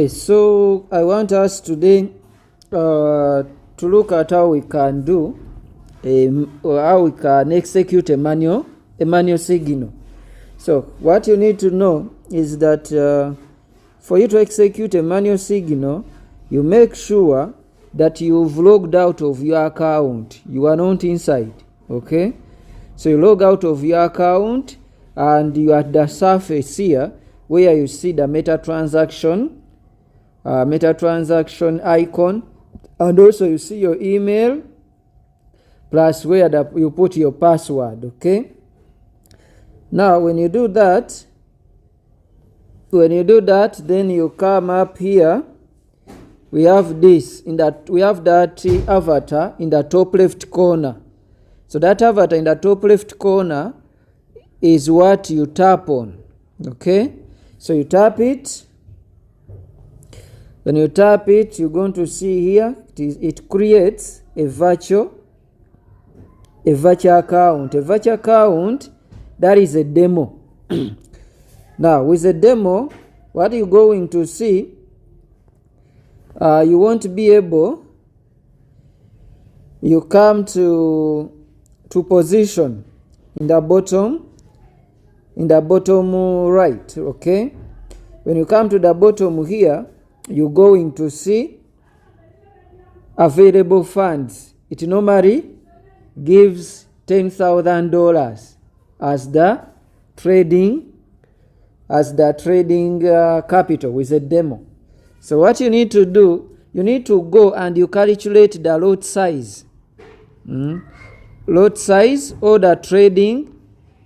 So I want us today to look at how we can do how we can execute a manual signal. So what you need to know is that for you to execute a manual signal, you make sure that you've logged out of your account. You are not inside. Okay, so you log out of your account and you are at the surface here where you see the meta transaction icon, and also you see your email plus where you put your password. Okay, now when you do that, then you come up here. We have that avatar in the top left corner. So that avatar in the top left corner is what you tap on. Okay, so you tap it. When you tap it, you're going to see here it creates a virtual account. A virtual account, that is a demo. Now with a demo, what you're going to see, you won't be able, you come to position in the bottom right. Okay, when you come to the bottom here, you're going to see available funds. It normally gives $10,000 as the trading capital with a demo. So what you need to do, you need to go and you calculate the lot size. Lot size, or the trading,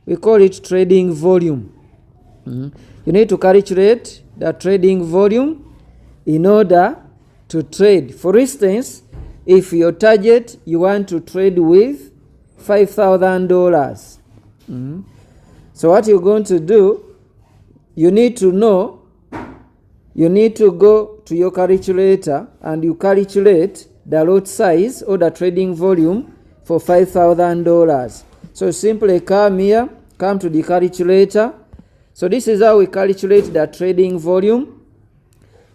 we call it trading volume. You need to calculate the trading volume in order to trade. For instance, if your target, you want to trade with $5,000. So what you're going to do, you need to know, you need to go to your calculator and you calculate the lot size or the trading volume for $5,000. So simply come here, come to the calculator. So this is how we calculate the trading volume.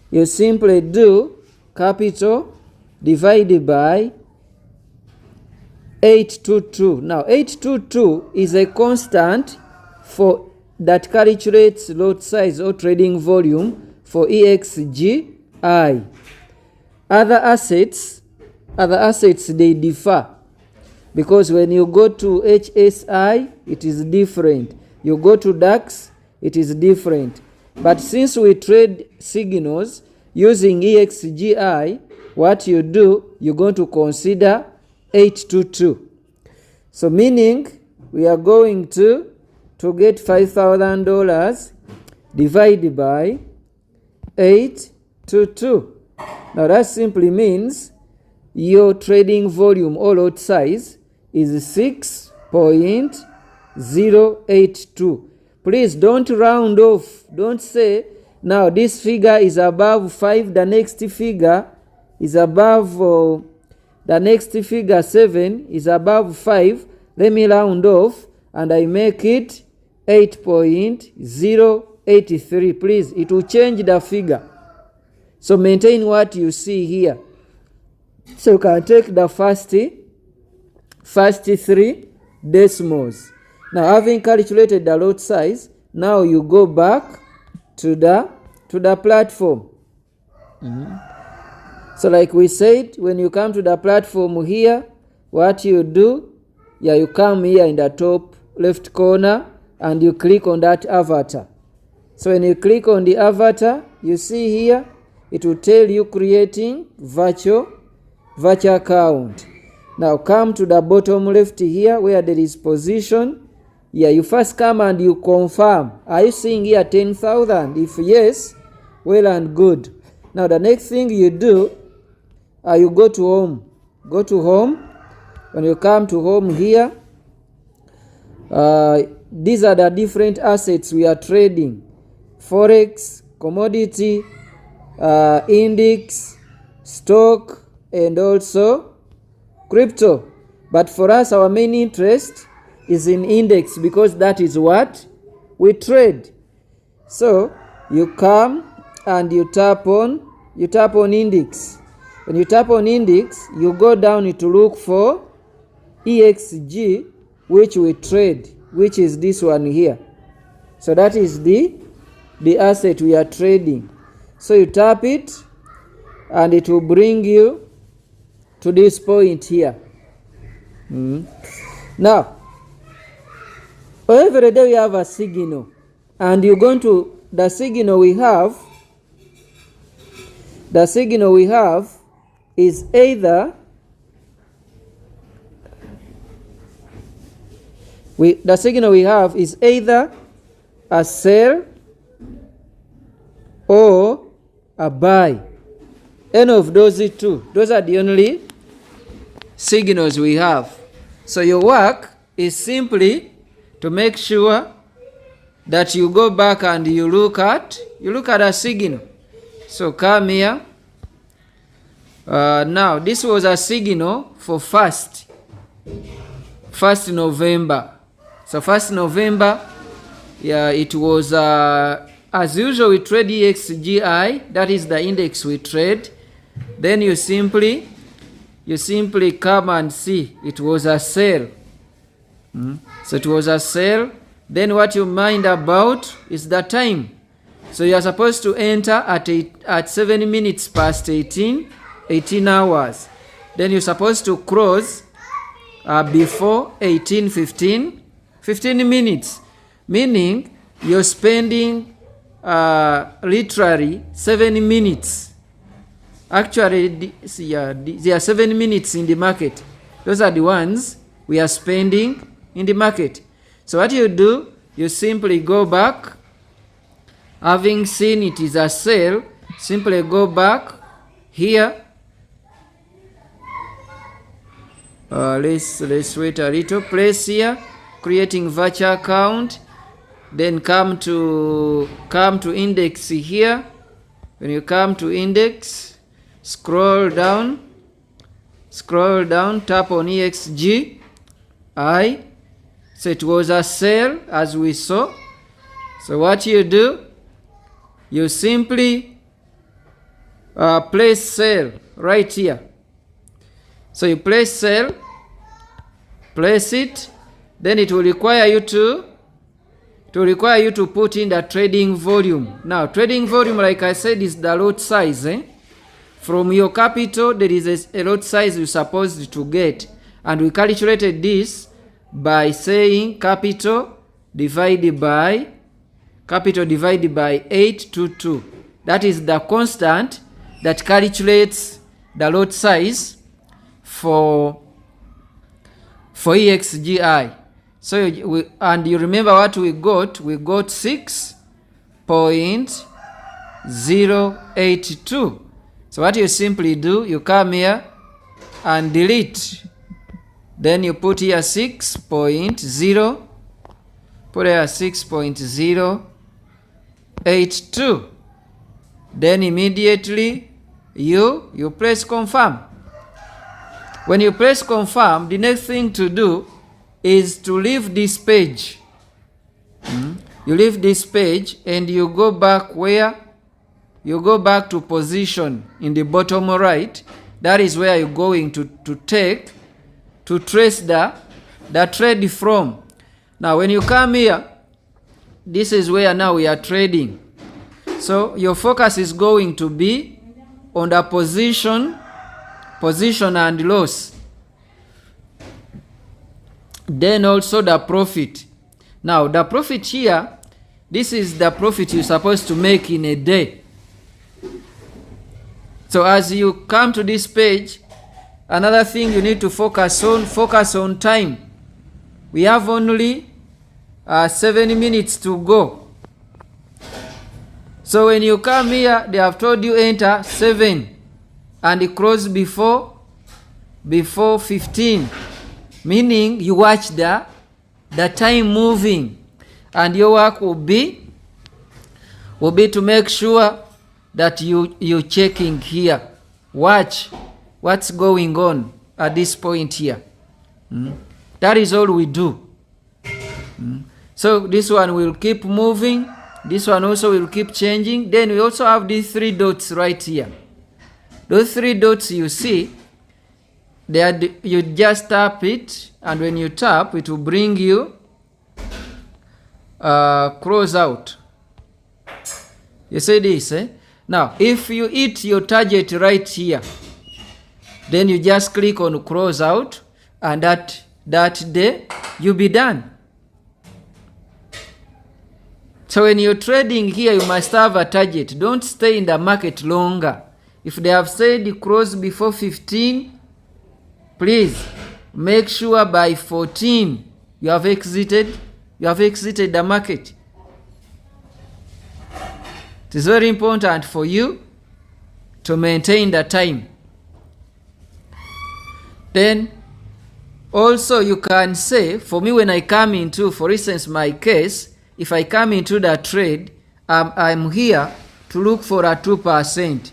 You simply do capital divided by 822. Now 822 is a constant for that calculates lot size or trading volume for EXGI. Other assets they differ, because when you go to HSI it is different, you go to DAX it is different. But since we trade signals using EXGI, what you do, you're going to consider 822. So meaning we are going to get $5,000 divided by 822. Now that simply means your trading volume or lot size is 6.082. Please don't round off. Don't say, now this figure is above 5, the next figure is above, the next figure 7 is above 5. Let me round off and I make it 8.083. Please, it will change the figure. So maintain what you see here. So you can take the first 3 decimals. Now having calculated the lot size, now you go back to the platform. So like we said, when you come to the platform here, what you do, you come here in the top left corner and you click on that avatar. So when you click on the avatar, you see here, it will tell you creating virtual account. Now come to the bottom left here where there is position. You first come and you confirm. Are you seeing here 10,000? If yes, well and good. Now the next thing you do, you go to home. Go to home. When you come to home here, these are the different assets we are trading: forex, commodity, index, stock, and also crypto. But for us, our main interest is in index, because that is what we trade. So you come and you tap on index. When you tap on index, you go down to look for EXG, which we trade, which is this one here. So that is the asset we are trading. So you tap it and it will bring you to this point here. Now, every day we have a signal, and you're going to, the signal we have is either a sell or a buy. Any of those two. Those are the only signals we have. So your work is simply to make sure that you go back and you look at a signal. So come here. Now this was a signal for 1st November. So 1st November, it was as usual we trade EXGI, that is the index we trade. Then you simply come and see it was a sell. So it was a sell. Then what you mind about is the time. So you are supposed to enter at 7 minutes past 18 hours. Then you're supposed to close before 15 minutes, meaning you're spending literally 7 minutes. Actually, there are 7 minutes in the market. Those are the ones we are spending in the market. So what you do, you simply go back. Having seen it is a sell, simply go back here. Let's wait a little. Place here, creating virtual account. Then come to index here. When you come to index, scroll down, tap on EXGI. So it was a sell as we saw. So what you do, you simply place sell right here. So you place sell, place it, then it will require you to put in the trading volume. Now trading volume, like I said, is the lot size. From your capital there is a lot size you're supposed to get, and we calculated this by saying capital divided by 822. That is the constant that calculates the lot size for EXGI. So and you remember what we got? We got 6.082. So what you simply do, you come here and delete. Then you put here 6.0, put here 6.082. Then immediately you press confirm. When you press confirm, the next thing to do is to leave this page. You leave this page and you go back where? You go back to position in the bottom right. That is where you're going to trace the trade from. Now when you come here, this is where now we are trading. So your focus is going to be on the position and loss. Then also the profit. Now the profit here, this is the profit you're supposed to make in a day. So as you come to this page, another thing you need to focus on time. We have only 7 minutes to go. So when you come here, they have told you enter 7 and close before 15, meaning you watch the time moving, and your work will be to make sure that you checking here. Watch what's going on at this point here. That is all we do. So this one will keep moving This one also will keep changing. Then we also have these 3 dots right here. Those 3 dots you see, you just tap it, and when you tap, it will bring you Closeout. You see this, eh? Now, if you hit your target right here, then you just click on Closeout, and that day you'll be done. So when you're trading here, you must have a target. Don't stay in the market longer. If they have said close before 15, please make sure by 14 you have exited the market. It is very important for you to maintain the time. Then also you can say, for me, when I come into, for instance, my case, if I come into the trade, I'm here to look for a 2%.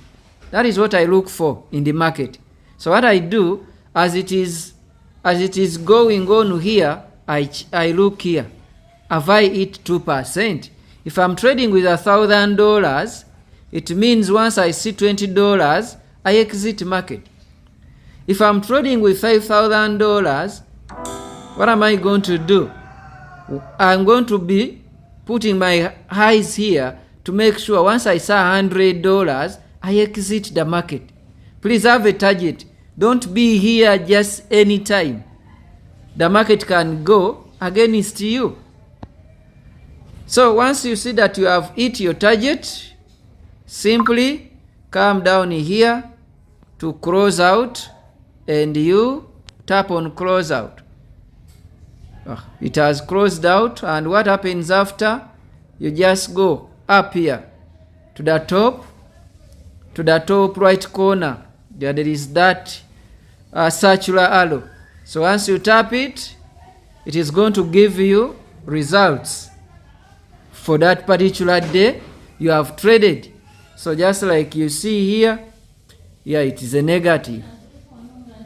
That is what I look for in the market. So what I do, as it is going on here, I look here. Have I hit 2%? If I'm trading with $1,000, it means once I see $20, I exit market. If I'm trading with $5,000, what am I going to do? I'm going to be putting my eyes here to make sure once I saw $100, I exit the market. Please have a target. Don't be here just any time. The market can go against you. So once you see that you have hit your target, simply come down here to Closeout, and you tap on Closeout. It has closed out, and what happens after? You just go up here to the top right corner. There is that circular arrow. So once you tap it, it is going to give you results for that particular day you have traded. So just like you see here, it is a negative.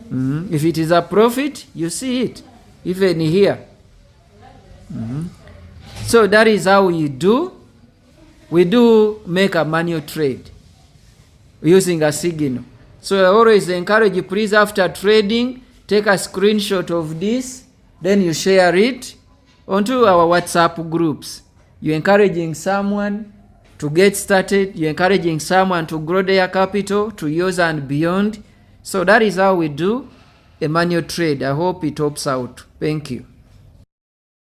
If it is a profit, you see it even here. So that is how we do make a manual trade using a signal. So I always encourage you, please, after trading, take a screenshot of this, then you share it onto our WhatsApp groups. You're encouraging someone to get started, you're encouraging someone to grow their capital to years and beyond. So that is how we do a manual trade. I hope it helps out. Thank you.